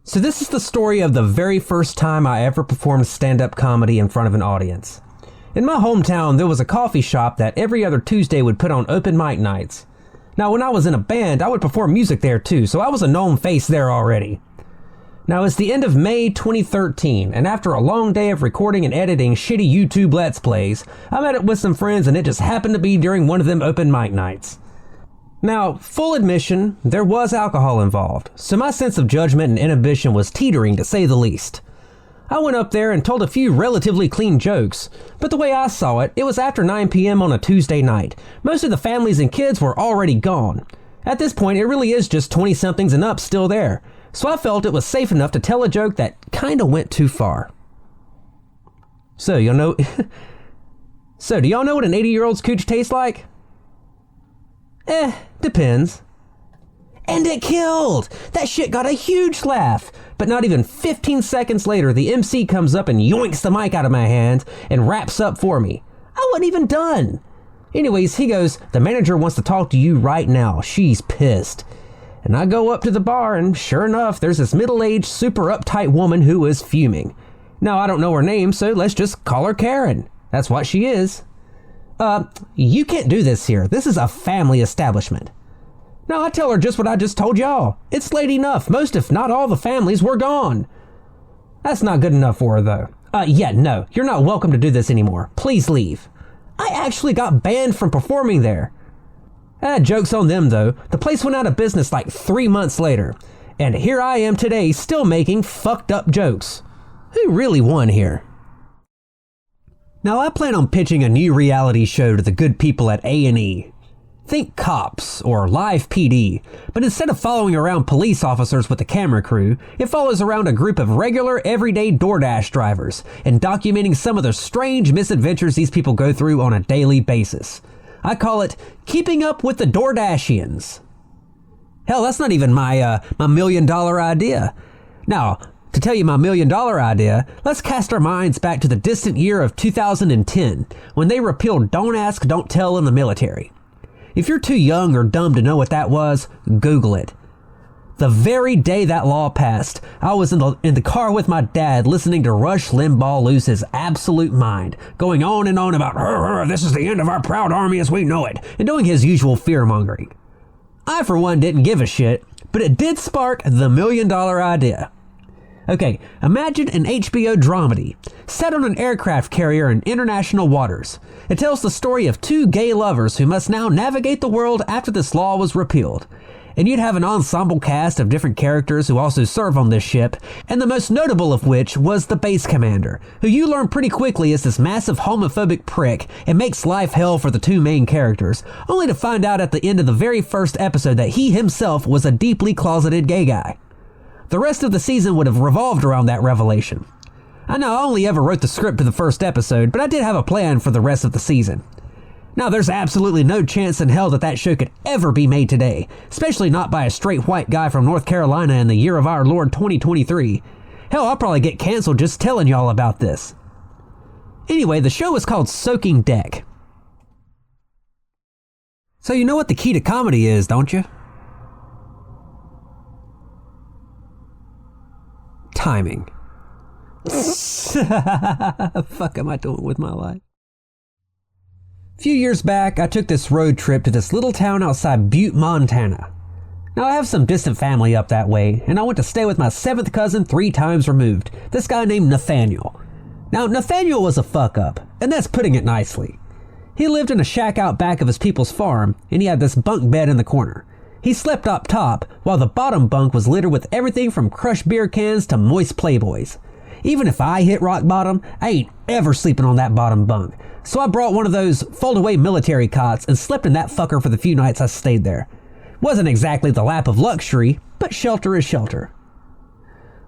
So this is the story of the very first time I ever performed stand-up comedy in front of an audience. In my hometown, there was a coffee shop that every other Tuesday would put on open mic nights. Now, when I was in a band, I would perform music there too, so I was a known face there already. Now, it's the end of May 2013, and after a long day of recording and editing shitty YouTube Let's Plays, I met up with some friends and it just happened to be during one of them open mic nights. Now, full admission, there was alcohol involved, so my sense of judgment and inhibition was teetering to say the least. I went up there and told a few relatively clean jokes, but the way I saw it, it was after 9 p.m. on a Tuesday night. Most of the families and kids were already gone. At this point, it really is just 20-somethings and up still there, so I felt it was safe enough to tell a joke that kinda went too far. So, do y'all know what an 80-year-old's cooch tastes like? Depends. And it killed! That shit got a huge laugh! But not even 15 seconds later, the MC comes up and yoinks the mic out of my hand and wraps up for me. I wasn't even done! Anyways, he goes, "The manager wants to talk to you right now. She's pissed." And I go up to the bar and sure enough, there's this middle-aged, super uptight woman who is fuming. Now, I don't know her name, so let's just call her Karen. That's what she is. You can't do this here. This is a family establishment. No, I tell her just what I just told y'all. It's late enough. Most, if not all, the families were gone. That's not good enough for her, though. Yeah, no, you're not welcome to do this anymore. Please leave. I actually got banned from performing there. Joke's on them, though. The place went out of business like 3 months later. And here I am today, still making fucked up jokes. Who really won here? Now, I plan on pitching a new reality show to the good people at A&E. Think Cops or Live PD, but instead of following around police officers with a camera crew, it follows around a group of regular, everyday DoorDash drivers and documenting some of the strange misadventures these people go through on a daily basis. I call it Keeping Up with the DoorDashians. Hell, that's not even my $1 million idea. Now, to tell you my $1 million idea, let's cast our minds back to the distant year of 2010, when they repealed Don't Ask, Don't Tell in the military. If you're too young or dumb to know what that was, Google it. The very day that law passed, I was in the car with my dad listening to Rush Limbaugh lose his absolute mind, going on and on about, this is the end of our proud army as we know it, and doing his usual fear-mongering. I, for one, didn't give a shit, but it did spark the $1 million idea. Okay, imagine an HBO dramedy, set on an aircraft carrier in international waters. It tells the story of two gay lovers who must now navigate the world after this law was repealed. And you'd have an ensemble cast of different characters who also serve on this ship, and the most notable of which was the base commander, who you learn pretty quickly is this massive homophobic prick and makes life hell for the two main characters, only to find out at the end of the very first episode that he himself was a deeply closeted gay guy. The rest of the season would have revolved around that revelation. I know I only ever wrote the script to the first episode, but I did have a plan for the rest of the season. Now, there's absolutely no chance in hell that show could ever be made today, especially not by a straight white guy from North Carolina in the year of our Lord 2023. Hell, I'll probably get canceled just telling y'all about this. Anyway, the show is called Soaking Deck. So you know what the key to comedy is, don't you? Timing. Fuck am I doing with my life? A few years back, I took this road trip to this little town outside Butte, Montana. Now, I have some distant family up that way, and I went to stay with my 7th cousin 3 times removed, this guy named Nathaniel. Now, Nathaniel was a fuck-up, and that's putting it nicely. He lived in a shack out back of his people's farm, and he had this bunk bed in the corner. He slept up top, while the bottom bunk was littered with everything from crushed beer cans to moist Playboys. Even if I hit rock bottom, I ain't ever sleeping on that bottom bunk. So I brought one of those fold-away military cots and slept in that fucker for the few nights I stayed there. Wasn't exactly the lap of luxury, but shelter is shelter.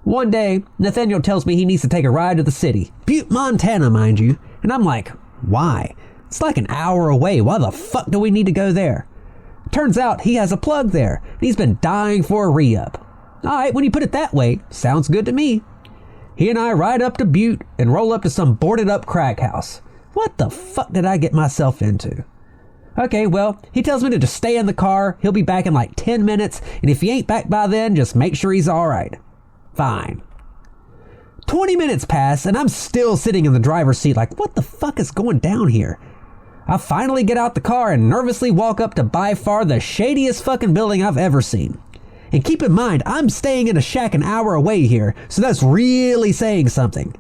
One day, Nathaniel tells me he needs to take a ride to the city. Butte, Montana, mind you. And I'm like, why? It's like an hour away. Why the fuck do we need to go there? Turns out he has a plug there, and he's been dying for a re-up. Alright, when you put it that way, sounds good to me. He and I ride up to Butte and roll up to some boarded up crack house. What the fuck did I get myself into? Okay, well, he tells me to just stay in the car, he'll be back in like 10 minutes, and if he ain't back by then, just make sure he's alright. Fine. 20 minutes pass and I'm still sitting in the driver's seat like, what the fuck is going down here? I finally get out the car and nervously walk up to by far the shadiest fucking building I've ever seen. And keep in mind, I'm staying in a shack an hour away here, so that's really saying something.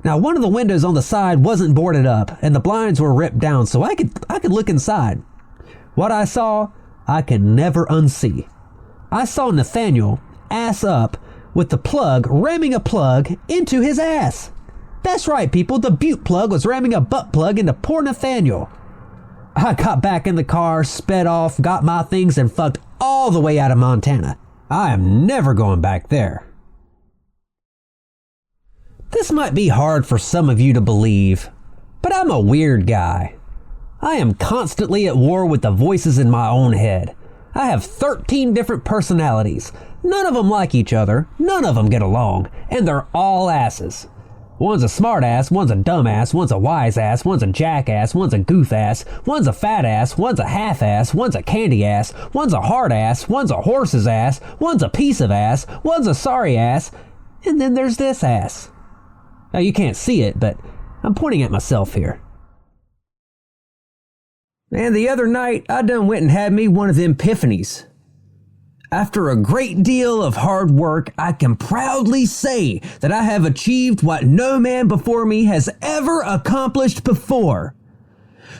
Now, one of the windows on the side wasn't boarded up, and the blinds were ripped down, so I could look inside. What I saw, I can never unsee. I saw Nathaniel, ass up, with the plug ramming a plug into his ass. That's right, people, the Butte Plug was ramming a butt plug into poor Nathaniel. I got back in the car, sped off, got my things, and fucked all the way out of Montana. I am never going back there. This might be hard for some of you to believe, but I'm a weird guy. I am constantly at war with the voices in my own head. I have 13 different personalities. None of them like each other, none of them get along, and they're all asses. One's a smart ass, one's a dumb ass, one's a wise ass, one's a jackass, one's a goof ass, one's a fat ass, one's a half ass, one's a candy ass, one's a hard ass, one's a horse's ass, one's a piece of ass, one's a sorry ass, and then there's this ass. Now you can't see it, but I'm pointing at myself here. And the other night, I done went and had me one of them epiphanies. After a great deal of hard work, I can proudly say that I have achieved what no man before me has ever accomplished before.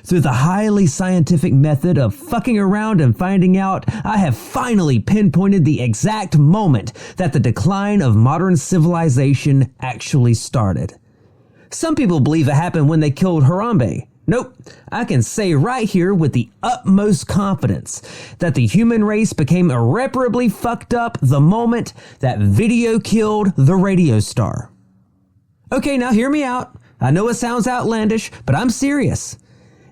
Through the highly scientific method of fucking around and finding out, I have finally pinpointed the exact moment that the decline of modern civilization actually started. Some people believe it happened when they killed Harambe. Nope, I can say right here with the utmost confidence that the human race became irreparably fucked up the moment that video killed the radio star. Okay, now hear me out. I know it sounds outlandish, but I'm serious.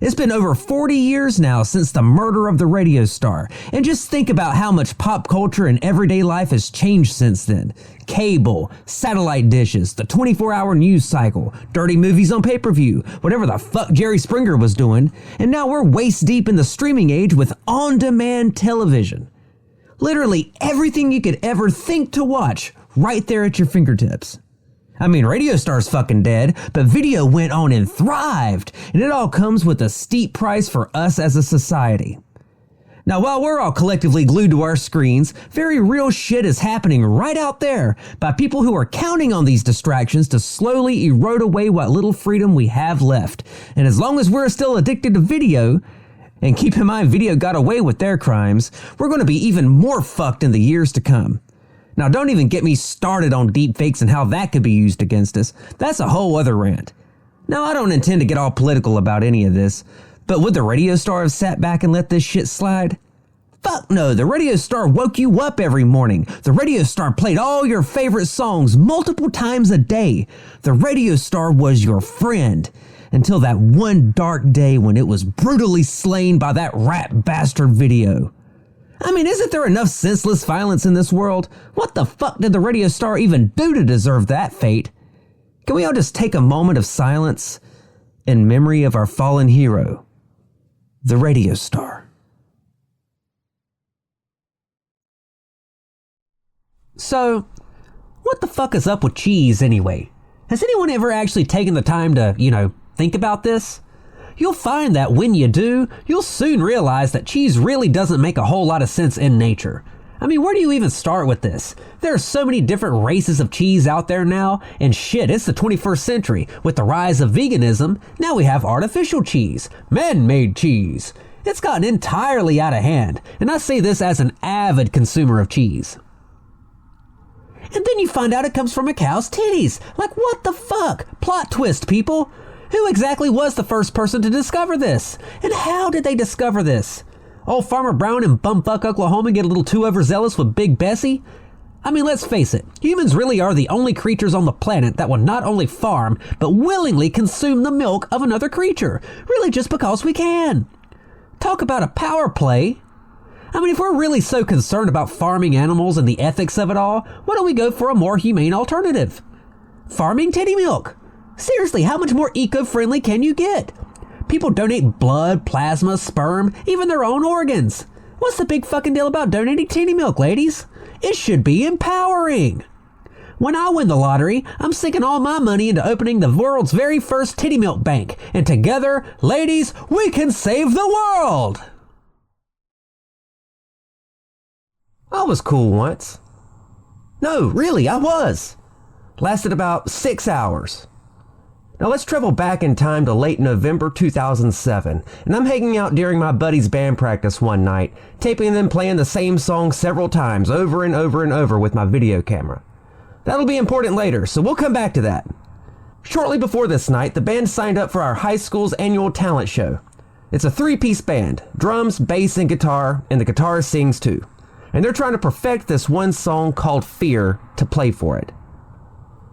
It's been over 40 years now since the murder of the radio star, and just think about how much pop culture and everyday life has changed since then. Cable, satellite dishes, the 24-hour news cycle, dirty movies on pay-per-view, whatever the fuck Jerry Springer was doing, and now we're waist deep in the streaming age with on-demand television. Literally everything you could ever think to watch right there at your fingertips. I mean, Radio Star's fucking dead, but video went on and thrived, and it all comes with a steep price for us as a society. Now, while we're all collectively glued to our screens, very real shit is happening right out there by people who are counting on these distractions to slowly erode away what little freedom we have left. And as long as we're still addicted to video, and keep in mind video got away with their crimes, we're going to be even more fucked in the years to come. Now, don't even get me started on deepfakes and how that could be used against us. That's a whole other rant. Now, I don't intend to get all political about any of this, but would the radio star have sat back and let this shit slide? Fuck no, the radio star woke you up every morning. The radio star played all your favorite songs multiple times a day. The radio star was your friend until that one dark day when it was brutally slain by that rat bastard video. I mean, isn't there enough senseless violence in this world? What the fuck did the radio star even do to deserve that fate? Can we all just take a moment of silence in memory of our fallen hero, the radio star? So, what the fuck is up with cheese anyway? Has anyone ever actually taken the time to, think about this? You'll find that when you do, you'll soon realize that cheese really doesn't make a whole lot of sense in nature. I mean, where do you even start with this? There are so many different races of cheese out there now, and shit, it's the 21st century. With the rise of veganism, now we have artificial cheese, man-made cheese. It's gotten entirely out of hand, and I say this as an avid consumer of cheese. And then you find out it comes from a cow's titties. Like, what the fuck? Plot twist, people. Who exactly was the first person to discover this? And how did they discover this? Old Farmer Brown in bumfuck Oklahoma get a little too overzealous with Big Bessie? I mean, let's face it, humans really are the only creatures on the planet that will not only farm, but willingly consume the milk of another creature, really just because we can. Talk about a power play. I mean, if we're really so concerned about farming animals and the ethics of it all, why don't we go for a more humane alternative? Farming titty milk. Seriously, how much more eco-friendly can you get? People donate blood, plasma, sperm, even their own organs. What's the big fucking deal about donating titty milk, ladies? It should be empowering. When I win the lottery, I'm sinking all my money into opening the world's very first titty milk bank. And together, ladies, we can save the world! I was cool once. No, really, I was. Lasted about 6 hours. Now let's travel back in time to late November 2007, and I'm hanging out during my buddy's band practice one night, taping them playing the same song several times, over and over and over with my video camera. That'll be important later, so we'll come back to that. Shortly before this night, the band signed up for our high school's annual talent show. It's a 3-piece band, drums, bass, and guitar, and the guitarist sings too. And they're trying to perfect this one song called Fear to play for it.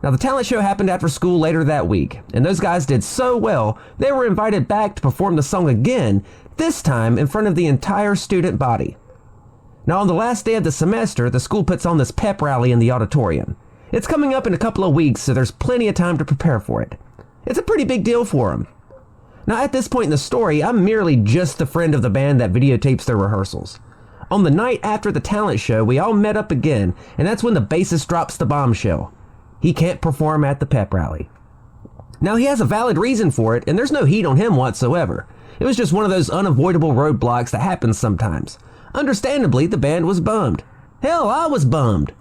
Now, the talent show happened after school later that week, and those guys did so well, they were invited back to perform the song again, this time in front of the entire student body. Now, on the last day of the semester, the school puts on this pep rally in the auditorium. It's coming up in a couple of weeks, so there's plenty of time to prepare for it. It's a pretty big deal for them. Now, at this point in the story, I'm merely just the friend of the band that videotapes their rehearsals. On the night after the talent show, we all met up again, and that's when the bassist drops the bombshell. He can't perform at the pep rally. Now, he has a valid reason for it, and there's no heat on him whatsoever. It was just one of those unavoidable roadblocks that happens sometimes. Understandably, the band was bummed. Hell, I was bummed.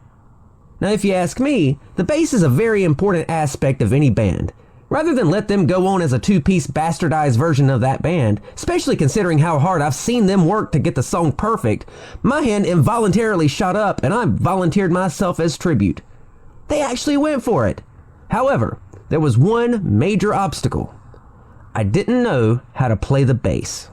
Now, if you ask me, the bass is a very important aspect of any band. Rather than let them go on as a 2-piece bastardized version of that band, especially considering how hard I've seen them work to get the song perfect, my hand involuntarily shot up and I volunteered myself as tribute. They actually went for it. However, there was one major obstacle. I didn't know how to play the bass.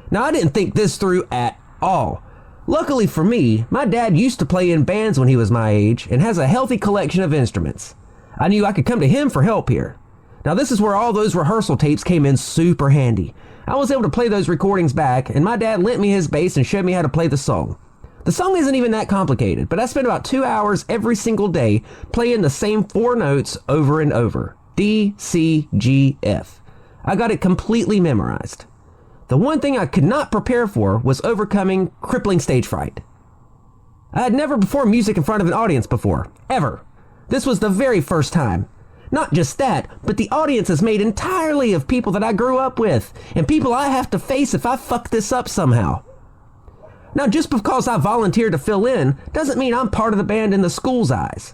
Now, I didn't think this through at all. Luckily for me, my dad used to play in bands when he was my age and has a healthy collection of instruments. I knew I could come to him for help here. Now, this is where all those rehearsal tapes came in super handy. I was able to play those recordings back, and my dad lent me his bass and showed me how to play the song. The song isn't even that complicated, but I spent about 2 hours every single day playing the same 4 notes over and over. D, C, G, F. I got it completely memorized. The one thing I could not prepare for was overcoming crippling stage fright. I had never performed music in front of an audience before, ever. This was the very first time. Not just that, but the audience is made entirely of people that I grew up with, and people I have to face if I fuck this up somehow. Now, just because I volunteered to fill in doesn't mean I'm part of the band in the school's eyes.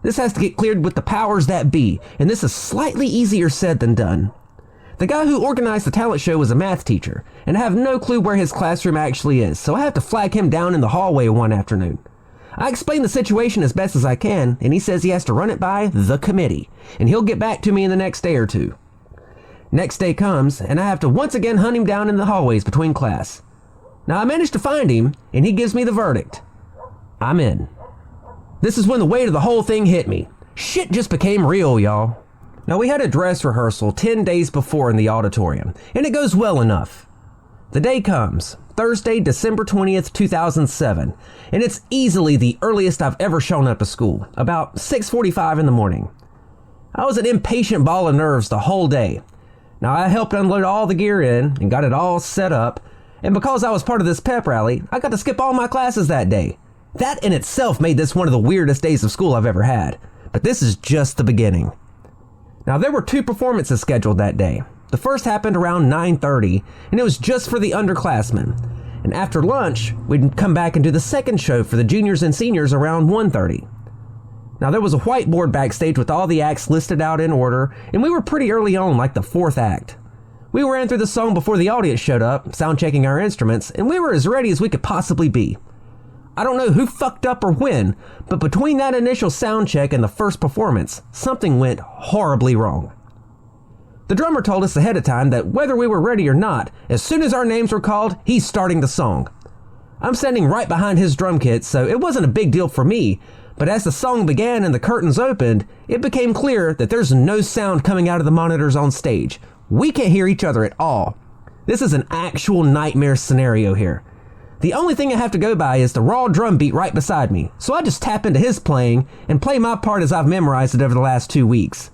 This has to get cleared with the powers that be, and this is slightly easier said than done. The guy who organized the talent show was a math teacher, and I have no clue where his classroom actually is, so I have to flag him down in the hallway one afternoon. I explain the situation as best as I can, and he says he has to run it by the committee, and he'll get back to me in the next day or two. Next day comes, and I have to once again hunt him down in the hallways between class. Now, I managed to find him, and he gives me the verdict. I'm in. This is when the weight of the whole thing hit me. Shit just became real, y'all. Now, we had a dress rehearsal 10 days before in the auditorium, and it goes well enough. The day comes, Thursday, December 20th, 2007, and it's easily the earliest I've ever shown up to school, about 6:45 in the morning. I was an impatient ball of nerves the whole day. Now, I helped unload all the gear in and got it all set up, and because I was part of this pep rally, I got to skip all my classes that day. That in itself made this one of the weirdest days of school I've ever had, but this is just the beginning. Now, there were 2 performances scheduled that day. The first happened around 9:30, and it was just for the underclassmen. And after lunch, we'd come back and do the second show for the juniors and seniors around 1:30. Now, there was a whiteboard backstage with all the acts listed out in order, and we were pretty early on, like the 4th act. We ran through the song before the audience showed up, sound checking our instruments, and we were as ready as we could possibly be. I don't know who fucked up or when, but between that initial sound check and the first performance, something went horribly wrong. The drummer told us ahead of time that whether we were ready or not, as soon as our names were called, he's starting the song. I'm standing right behind his drum kit, so it wasn't a big deal for me, but as the song began and the curtains opened, it became clear that there's no sound coming out of the monitors on stage. We can't hear each other at all. This is an actual nightmare scenario here. The only thing I have to go by is the raw drum beat right beside me, so I just tap into his playing and play my part as I've memorized it over the last 2 weeks.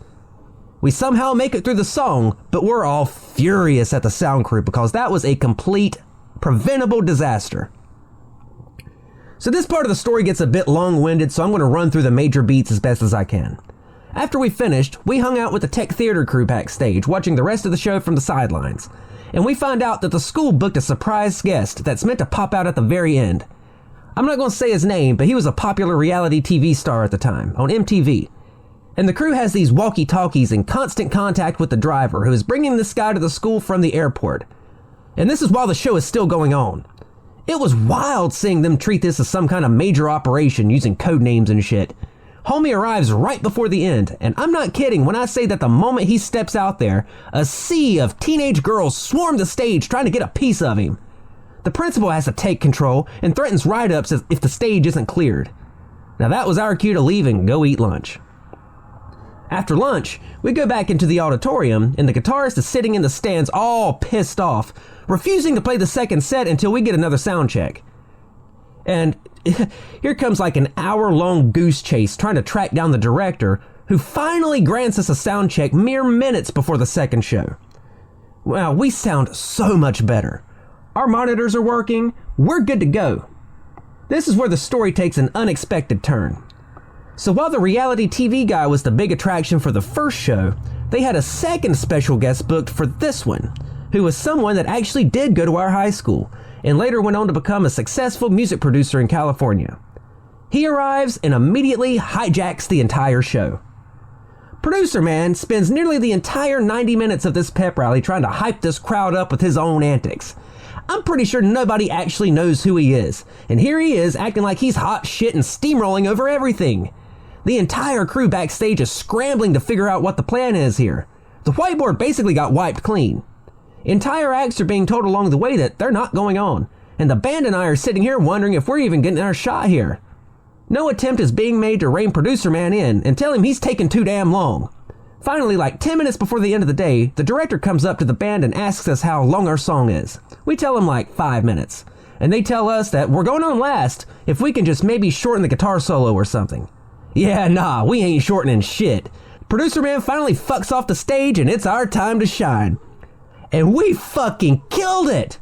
We somehow make it through the song, but we're all furious at the sound crew because that was a complete, preventable disaster. So this part of the story gets a bit long-winded, so I'm going to run through the major beats as best as I can. After we finished, we hung out with the Tech Theater crew backstage, watching the rest of the show from the sidelines. And we found out that the school booked a surprise guest that's meant to pop out at the very end. I'm not going to say his name, but he was a popular reality TV star at the time, on MTV. And the crew has these walkie-talkies in constant contact with the driver, who is bringing this guy to the school from the airport. And this is while the show is still going on. It was wild seeing them treat this as some kind of major operation using code names and shit. Homie arrives right before the end, and I'm not kidding when I say that the moment he steps out there, a sea of teenage girls swarm the stage trying to get a piece of him. The principal has to take control and threatens write-ups if the stage isn't cleared. Now that was our cue to leave and go eat lunch. After lunch, we go back into the auditorium, and the guitarist is sitting in the stands all pissed off, refusing to play the second set until we get another sound check. And here comes like an hour-long goose chase trying to track down the director, who finally grants us a sound check mere minutes before the second show. Wow, we sound so much better. Our monitors are working, we're good to go. This is where the story takes an unexpected turn. So while the reality TV guy was the big attraction for the first show, they had a second special guest booked for this one, who was someone that actually did go to our high school, and later went on to become a successful music producer in California. He arrives and immediately hijacks the entire show. Producer man spends nearly the entire 90 minutes of this pep rally trying to hype this crowd up with his own antics. I'm pretty sure nobody actually knows who he is, and here he is acting like he's hot shit and steamrolling over everything. The entire crew backstage is scrambling to figure out what the plan is here. The whiteboard basically got wiped clean. Entire acts are being told along the way that they're not going on, and the band and I are sitting here wondering if we're even getting our shot here. No attempt is being made to rein producer man in and tell him he's taking too damn long. Finally, like 10 minutes before the end of the day, the director comes up to the band and asks us how long our song is. We tell him like 5 minutes, and they tell us that we're going on last if we can just maybe shorten the guitar solo or something. Yeah, nah, we ain't shortening shit. Producer man finally fucks off the stage and it's our time to shine. And we fucking killed it!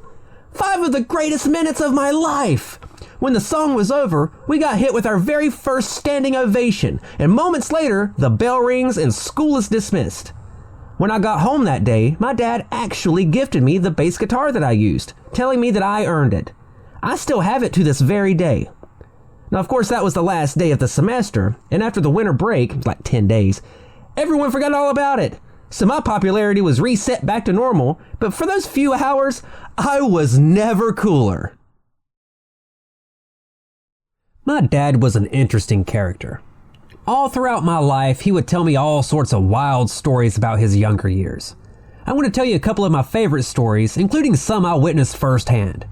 5 of the greatest minutes of my life! When the song was over, we got hit with our very first standing ovation, and moments later, the bell rings and school is dismissed. When I got home that day, my dad actually gifted me the bass guitar that I used, telling me that I earned it. I still have it to this very day. Now, of course, that was the last day of the semester, and after the winter break, like 10 days, everyone forgot all about it. So my popularity was reset back to normal, but for those few hours, I was never cooler. My dad was an interesting character. All throughout my life, he would tell me all sorts of wild stories about his younger years. I want to tell you a couple of my favorite stories, including some I witnessed firsthand.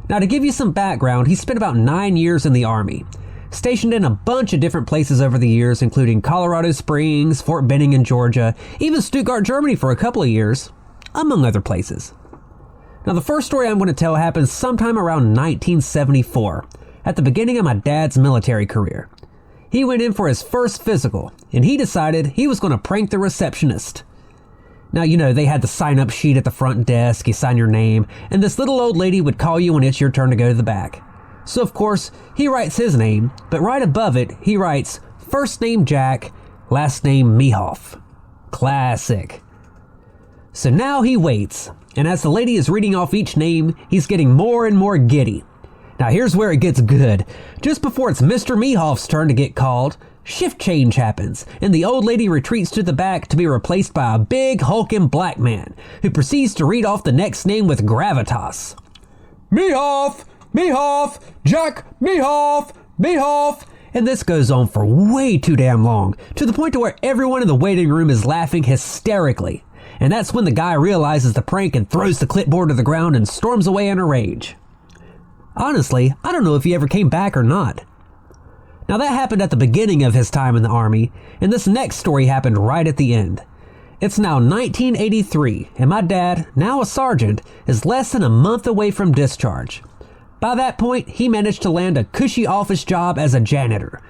Now, to give you some background, he spent about 9 years in the Army, stationed in a bunch of different places over the years, including Colorado Springs, Fort Benning in Georgia, even Stuttgart, Germany for a couple of years, among other places. Now, the first story I'm going to tell happened sometime around 1974, at the beginning of my dad's military career. He went in for his first physical, and he decided he was going to prank the receptionist. Now, you know, they had the sign-up sheet at the front desk, you sign your name, and this little old lady would call you when it's your turn to go to the back. So, of course, he writes his name, but right above it, he writes, first name Jack, last name Mehoff. Classic. So now he waits, and as the lady is reading off each name, he's getting more and more giddy. Now here's where it gets good. Just before it's Mr. Mehoff's turn to get called, shift change happens, and the old lady retreats to the back to be replaced by a big hulking black man, who proceeds to read off the next name with gravitas. Mehoff! Mehoff! Jack Mehoff! Mehoff! And this goes on for way too damn long, to the point to where everyone in the waiting room is laughing hysterically. And that's when the guy realizes the prank and throws the clipboard to the ground and storms away in a rage. Honestly, I don't know if he ever came back or not. Now that happened at the beginning of his time in the Army, and this next story happened right at the end. It's now 1983, and my dad, now a sergeant, is less than a month away from discharge. By that point, he managed to land a cushy office job as a janitor.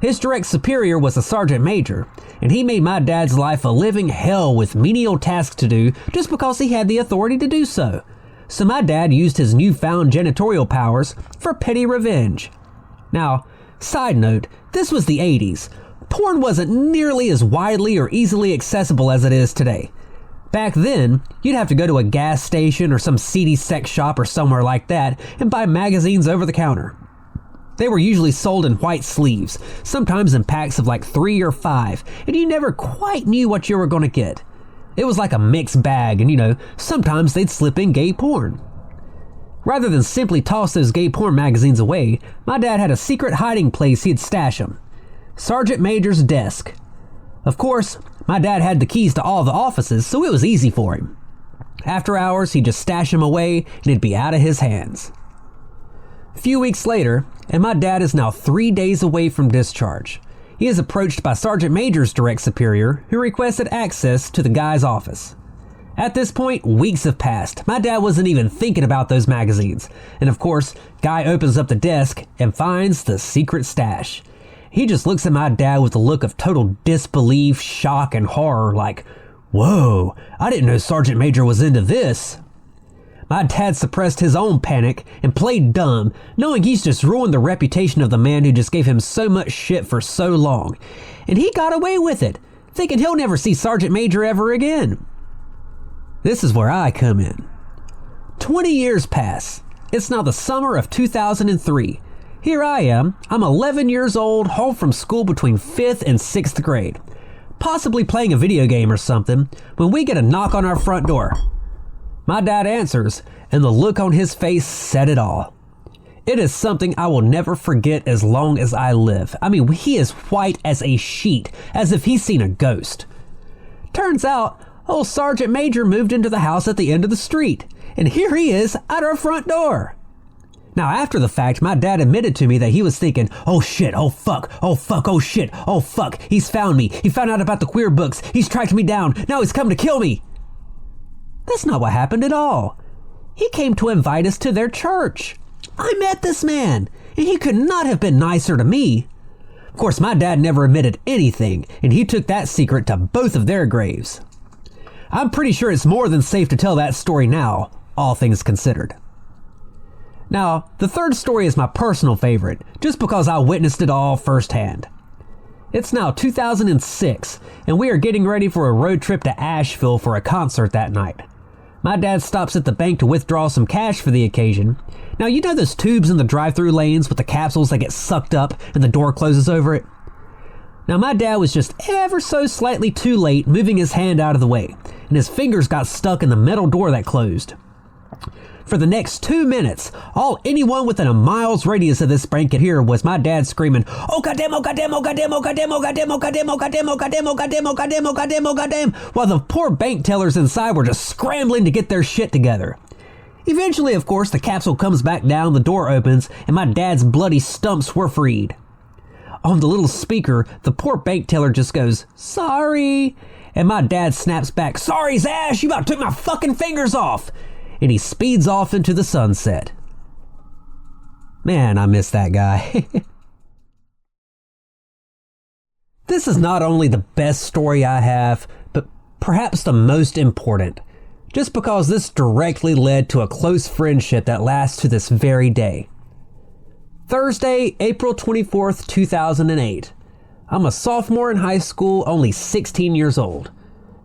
His direct superior was a sergeant major, and he made my dad's life a living hell with menial tasks to do just because he had the authority to do so. So my dad used his newfound janitorial powers for petty revenge. Now, side note, this was the 80s. Porn wasn't nearly as widely or easily accessible as it is today. Back then, you'd have to go to a gas station or some seedy sex shop or somewhere like that and buy magazines over the counter. They were usually sold in white sleeves, sometimes in packs of like 3 or 5, and you never quite knew what you were going to get. It was like a mixed bag, and sometimes they'd slip in gay porn. Rather than simply toss those gay porn magazines away, my dad had a secret hiding place he'd stash them. Sergeant Major's desk. Of course, my dad had the keys to all the offices, so it was easy for him. After hours, he'd just stash them away, and it'd be out of his hands. A few weeks later, and my dad is now 3 days away from discharge. He is approached by Sergeant Major's direct superior, who requested access to the guy's office. At this point, weeks have passed. My dad wasn't even thinking about those magazines. And of course, Guy opens up the desk and finds the secret stash. He just looks at my dad with a look of total disbelief, shock, and horror like, "Whoa, I didn't know Sergeant Major was into this." My dad suppressed his own panic and played dumb, knowing he's just ruined the reputation of the man who just gave him so much shit for so long. And he got away with it, thinking he'll never see Sergeant Major ever again. This is where I come in. 20 years pass. It's now the summer of 2003. Here I am. I'm 11 years old, home from school between 5th and 6th grade. Possibly playing a video game or something, when we get a knock on our front door. My dad answers, and the look on his face said it all. It is something I will never forget as long as I live. I mean, he is white as a sheet, as if he's seen a ghost. Turns out, old Sergeant Major moved into the house at the end of the street, and here he is at our front door. Now, after the fact, my dad admitted to me that he was thinking, "Oh shit, oh fuck, oh fuck, oh shit, oh fuck, he's found me. He found out about the queer books. He's tracked me down. Now he's come to kill me." That's not what happened at all. He came to invite us to their church. I met this man, and he could not have been nicer to me. Of course, my dad never admitted anything, and he took that secret to both of their graves. I'm pretty sure it's more than safe to tell that story now, all things considered. Now, the third story is my personal favorite, just because I witnessed it all firsthand. It's now 2006, and we are getting ready for a road trip to Asheville for a concert that night. My dad stops at the bank to withdraw some cash for the occasion. Now, you know those tubes in the drive-thru lanes with the capsules that get sucked up and the door closes over it? Now, my dad was just ever so slightly too late moving his hand out of the way, and his fingers got stuck in the metal door that closed. For the next 2 minutes, all anyone within a mile's radius of this bank could hear was my dad screaming, "Oh goddamn, oh goddamn, oh goddamn, oh goddamn, oh goddamn, oh goddamn, oh goddamn, oh goddamn, oh goddamn, oh goddamn, oh goddamn, oh goddamn," while the poor bank tellers inside were just scrambling to get their shit together. Eventually, of course, the capsule comes back down, the door opens, and my dad's bloody stumps were freed. On the little speaker, the poor bank teller just goes, "Sorry," and my dad snaps back, "Sorry, Zash, you about took my fucking fingers off," and he speeds off into the sunset. Man, I miss that guy. This is not only the best story I have, but perhaps the most important, just because this directly led to a close friendship that lasts to this very day. Thursday, April 24th, 2008. I'm a sophomore in high school, only 16 years old.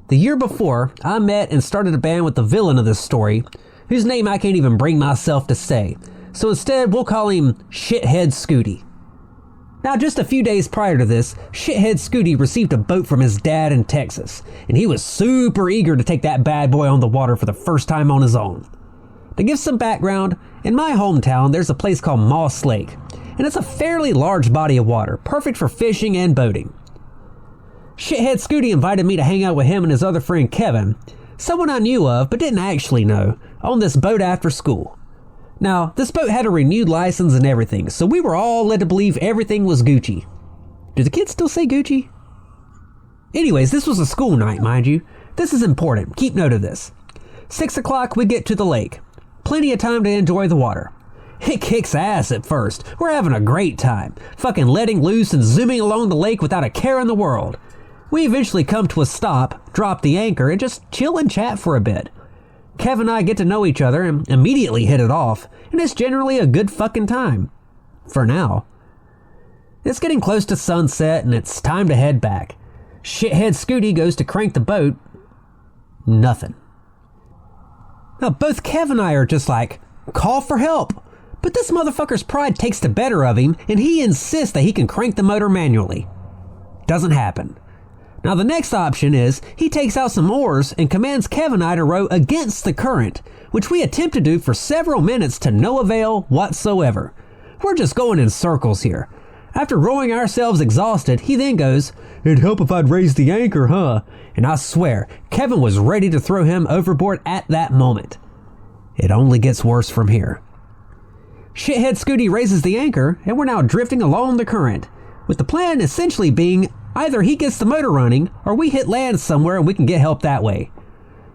The year before, I met and started a band with the villain of this story, whose name I can't even bring myself to say, so instead we'll call him Shithead Scooty. Now, just a few days prior to this, Shithead Scooty received a boat from his dad in Texas, and he was super eager to take that bad boy on the water for the first time on his own. To give some background, in my hometown there's a place called Moss Lake, and it's a fairly large body of water, perfect for fishing and boating. Shithead Scooty invited me to hang out with him and his other friend Kevin, someone I knew of but didn't actually know, on this boat after school. Now, this boat had a renewed license and everything, so we were all led to believe everything was Gucci. Do the kids still say Gucci? Anyways, this was a school night, mind you. This is important, keep note of this. 6 o'clock, we get to the lake. Plenty of time to enjoy the water. It kicks ass at first. We're having a great time, fucking letting loose and zooming along the lake without a care in the world. We eventually come to a stop, drop the anchor, and just chill and chat for a bit. Kev and I get to know each other and immediately hit it off, and it's generally a good fucking time. For now. It's getting close to sunset and it's time to head back. Shithead Scooty goes to crank the boat. Nothing. Now both Kev and I are just like, call for help. But this motherfucker's pride takes the better of him and he insists that he can crank the motor manually. Doesn't happen. Now the next option is he takes out some oars and commands Kev and I to row against the current, which we attempt to do for several minutes to no avail whatsoever. We're just going in circles here. After rowing ourselves exhausted, he then goes, "It'd help if I'd raised the anchor, huh?" And I swear, Kevin was ready to throw him overboard at that moment. It only gets worse from here. Shithead Scooty raises the anchor, and we're now drifting along the current, with the plan essentially being either he gets the motor running, or we hit land somewhere and we can get help that way.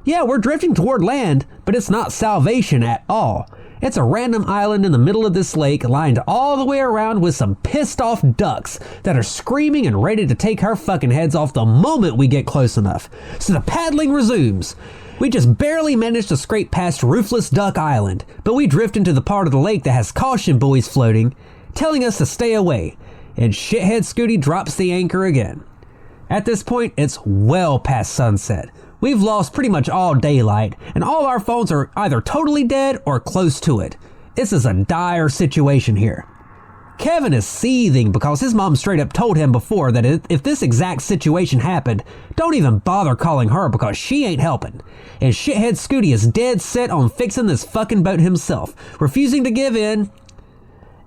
Yeah, we're drifting toward land, but it's not salvation at all. It's a random island in the middle of this lake, lined all the way around with some pissed off ducks that are screaming and ready to take our fucking heads off the moment we get close enough. So the paddling resumes. We just barely managed to scrape past Roofless Duck Island, but we drift into the part of the lake that has caution buoys floating, telling us to stay away, and Shithead Scooty drops the anchor again. At this point, it's well past sunset. We've lost pretty much all daylight, and all our phones are either totally dead or close to it. This is a dire situation here. Kevin is seething because his mom straight up told him before that if this exact situation happened, don't even bother calling her because she ain't helping. And Shithead Scooty is dead set on fixing this fucking boat himself, refusing to give in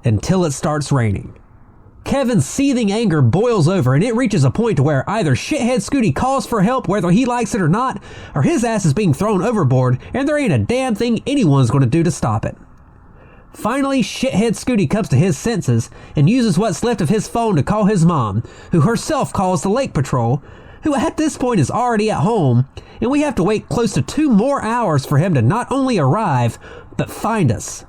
until it starts raining. Kevin's seething anger boils over and it reaches a point where either Shithead Scooty calls for help whether he likes it or not, or his ass is being thrown overboard and there ain't a damn thing anyone's going to do to stop it. Finally, Shithead Scooty comes to his senses and uses what's left of his phone to call his mom, who herself calls the lake patrol, who at this point is already at home, and we have to wait close to 2 more hours for him to not only arrive, but find us.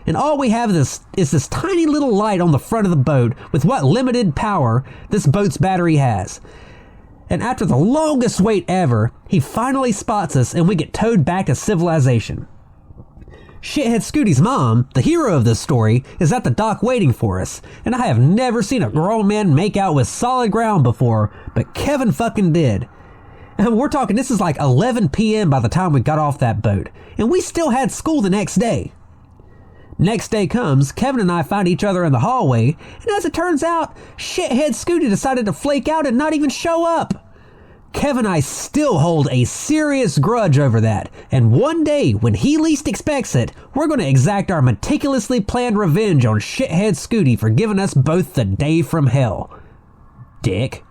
And all we have is this tiny little light on the front of the boat with what limited power this boat's battery has. And after the longest wait ever, he finally spots us and we get towed back to civilization. Shithead Scooty's mom, the hero of this story, is at the dock waiting for us, and I have never seen a grown man make out with solid ground before, but Kevin fucking did. And we're talking, this is like 11 p.m. by the time we got off that boat, and we still had school the next day. Next day comes, Kevin and I find each other in the hallway, and as it turns out, Shithead Scooty decided to flake out and not even show up. Kevin and I still hold a serious grudge over that, and one day, when he least expects it, we're going to exact our meticulously planned revenge on Shithead Scooty for giving us both the day from hell. Dick.